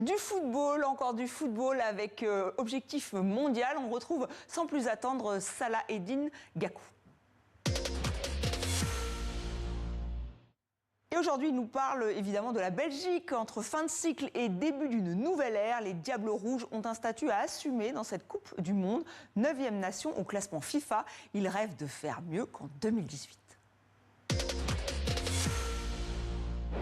Du football, encore du football avec objectif mondial. On retrouve sans plus attendre Salah Eddine Gakou. Et aujourd'hui, il nous parle évidemment de la Belgique. Entre fin de cycle et début d'une nouvelle ère, les Diables Rouges ont un statut à assumer dans cette Coupe du Monde. 9e nation au classement FIFA. Ils rêvent de faire mieux qu'en 2018.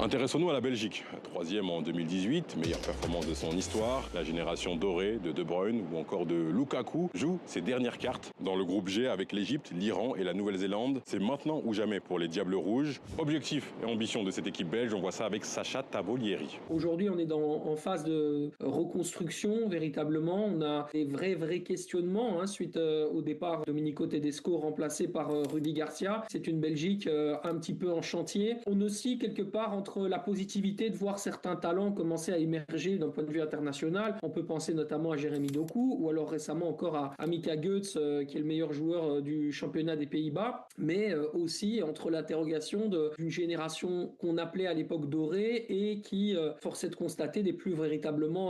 Intéressons-nous à la Belgique. 3e en 2018, meilleure performance de son histoire. La génération dorée de De Bruyne ou encore de Lukaku joue ses dernières cartes dans le groupe G avec l'Égypte, l'Iran et la Nouvelle-Zélande. C'est maintenant ou jamais pour les Diables Rouges. Objectif et ambition de cette équipe belge, on voit ça avec Sacha Tavolieri. Aujourd'hui, on est en phase de reconstruction, véritablement. On a des vrais questionnements suite au départ de Domenico Tedesco remplacé par Rudi Garcia. C'est une Belgique un petit peu en chantier. On oscille quelque part entre la positivité de voir certains talents commencer à émerger d'un point de vue international. On peut penser notamment à Jérémy Doku ou alors récemment encore à Mika Götze qui est le meilleur joueur du championnat des Pays-Bas, mais aussi entre l'interrogation d'une génération qu'on appelait à l'époque dorée et qui, forçait de constater, n'est plus véritablement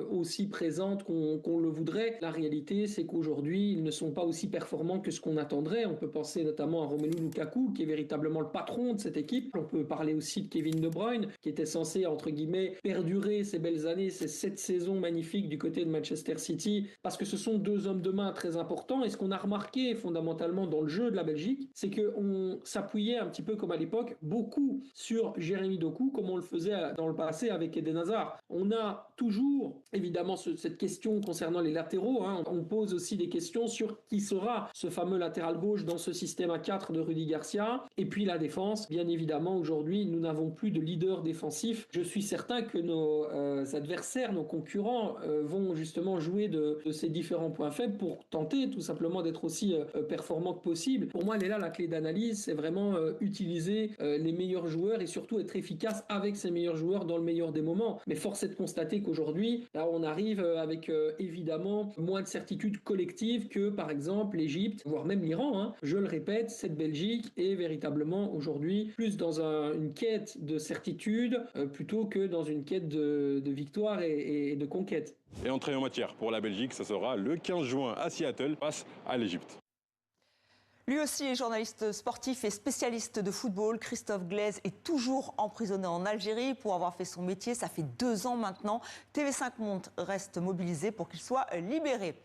aussi présente qu'on le voudrait. La réalité, c'est qu'aujourd'hui, ils ne sont pas aussi performants que ce qu'on attendrait. On peut penser notamment à Romelu Lukaku, qui est véritablement le patron de cette équipe. On peut parler aussi de Kevin De Bruyne, qui était censé, entre guillemets, perdurer ces belles années, ces 7 saisons magnifiques du côté de Manchester City, parce que ce sont deux hommes de main très importants. Et ce qu'on a remarqué fondamentalement dans le jeu de la Belgique, c'est qu'on s'appuyait un petit peu comme à l'époque, beaucoup sur Jérémy Doku, comme on le faisait dans le passé avec Eden Hazard. On a toujours, évidemment, cette question concernant les latéraux. On pose aussi des questions sur qui sera ce fameux latéral gauche dans ce système à 4 de Rudi Garcia. Et puis la défense, bien évidemment, aujourd'hui, nous n'avons plus de leader défensif. Je suis certain que nos adversaires, nos concurrents vont justement jouer de ces différents points faibles pour tenter tout simplement d'être aussi performants que possible. Pour moi, elle est là la clé d'analyse, c'est vraiment utiliser les meilleurs joueurs et surtout être efficace avec ces meilleurs joueurs dans le meilleur des moments. Mais force est de constater qu'aujourd'hui, là, on arrive avec évidemment moins de certitude collective que par exemple l'Égypte, voire même l'Iran. Je le répète, cette Belgique est véritablement aujourd'hui plus dans une quête de certitude plutôt que dans une quête de victoire et de conquête. Et entrée en matière pour la Belgique, ça sera le 15 juin à Seattle face à l'Égypte. Lui aussi est journaliste sportif et spécialiste de football. Christophe Glaise est toujours emprisonné en Algérie pour avoir fait son métier. Ça fait 2 ans maintenant. TV5 Monde reste mobilisé pour qu'il soit libéré.